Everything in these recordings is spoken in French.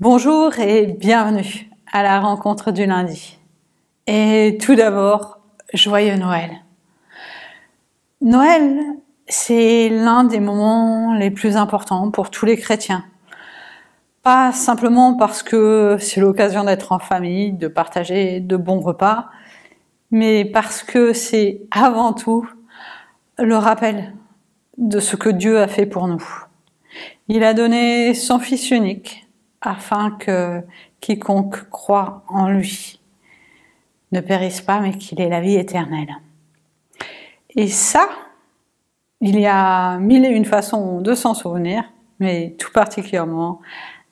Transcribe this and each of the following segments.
Bonjour et bienvenue à la rencontre du lundi. Et tout d'abord, joyeux Noël. Noël, c'est l'un des moments les plus importants pour tous les chrétiens. Pas simplement parce que c'est l'occasion d'être en famille, de partager de bons repas, mais parce que c'est avant tout le rappel de ce que Dieu a fait pour nous. Il a donné son Fils unique afin que quiconque croit en lui ne périsse pas, mais qu'il ait la vie éternelle. Et ça, il y a mille et une façons de s'en souvenir, mais tout particulièrement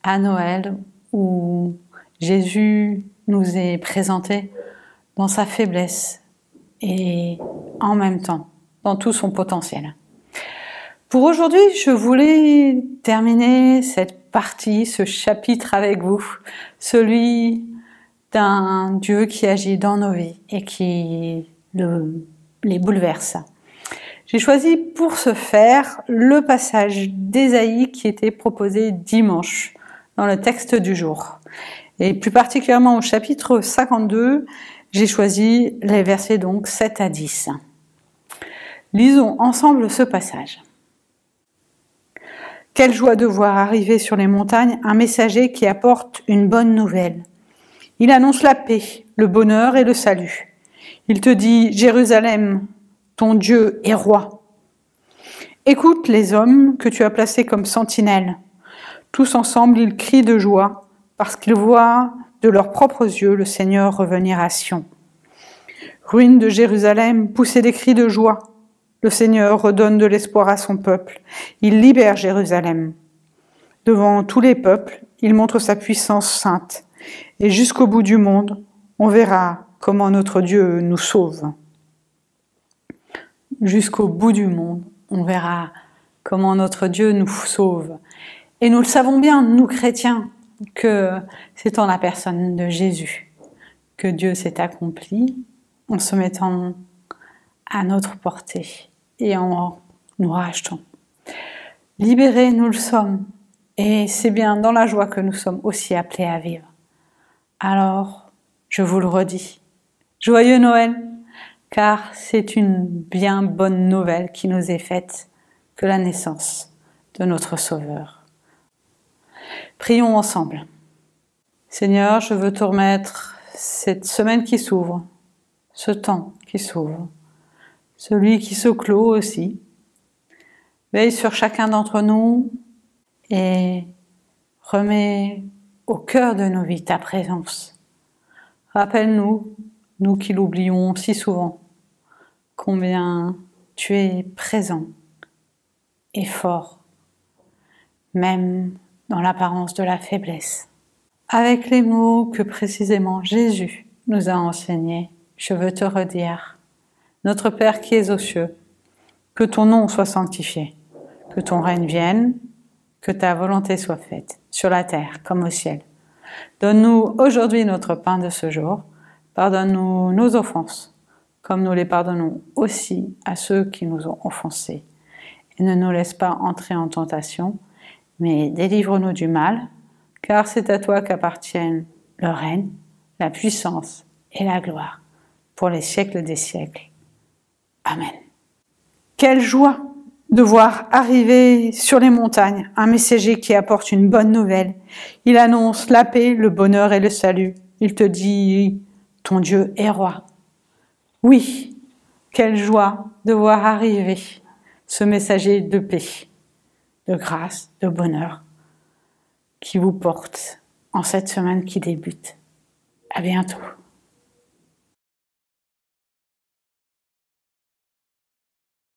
à Noël, où Jésus nous est présenté dans sa faiblesse et en même temps dans tout son potentiel. Pour aujourd'hui, je voulais terminer cette partie, ce chapitre avec vous, celui d'un Dieu qui agit dans nos vies et qui les bouleverse. J'ai choisi pour ce faire le passage d'Ésaïe qui était proposé dimanche dans le texte du jour. Et plus particulièrement au chapitre 52, j'ai choisi les versets donc 7 à 10. Lisons ensemble ce passage. Quelle joie de voir arriver sur les montagnes un messager qui apporte une bonne nouvelle. Il annonce la paix, le bonheur et le salut. Il te dit, Jérusalem, ton Dieu est roi. Écoute les hommes que tu as placés comme sentinelles. Tous ensemble, ils crient de joie parce qu'ils voient de leurs propres yeux le Seigneur revenir à Sion. Ruines de Jérusalem, poussez des cris de joie. Le Seigneur redonne de l'espoir à son peuple. Il libère Jérusalem. Devant tous les peuples, il montre sa puissance sainte. Et jusqu'au bout du monde, on verra comment notre Dieu nous sauve. Jusqu'au bout du monde, on verra comment notre Dieu nous sauve. Et nous le savons bien, nous chrétiens, que c'est en la personne de Jésus que Dieu s'est accompli en se mettant à notre portée et en nous rachetant. Libérés, nous le sommes, et c'est bien dans la joie que nous sommes aussi appelés à vivre. Alors, je vous le redis, joyeux Noël, car c'est une bien bonne nouvelle qui nous est faite que la naissance de notre Sauveur. Prions ensemble. Seigneur, je veux te remettre cette semaine qui s'ouvre, ce temps qui s'ouvre, celui qui se clôt aussi. Veille sur chacun d'entre nous et remets au cœur de nos vies ta présence. Rappelle-nous, nous qui l'oublions si souvent, combien tu es présent et fort, même dans l'apparence de la faiblesse. Avec les mots que précisément Jésus nous a enseignés, je veux te redire, notre Père qui es aux cieux, que ton nom soit sanctifié, que ton règne vienne, que ta volonté soit faite, sur la terre comme au ciel. Donne-nous aujourd'hui notre pain de ce jour, pardonne-nous nos offenses, comme nous les pardonnons aussi à ceux qui nous ont offensés. Et ne nous laisse pas entrer en tentation, mais délivre-nous du mal, car c'est à toi qu'appartiennent le règne, la puissance et la gloire, pour les siècles des siècles. Amen. Quelle joie de voir arriver sur les montagnes un messager qui apporte une bonne nouvelle. Il annonce la paix, le bonheur et le salut. Il te dit, ton Dieu est roi. Oui, quelle joie de voir arriver ce messager de paix, de grâce, de bonheur qui vous porte en cette semaine qui débute. À bientôt.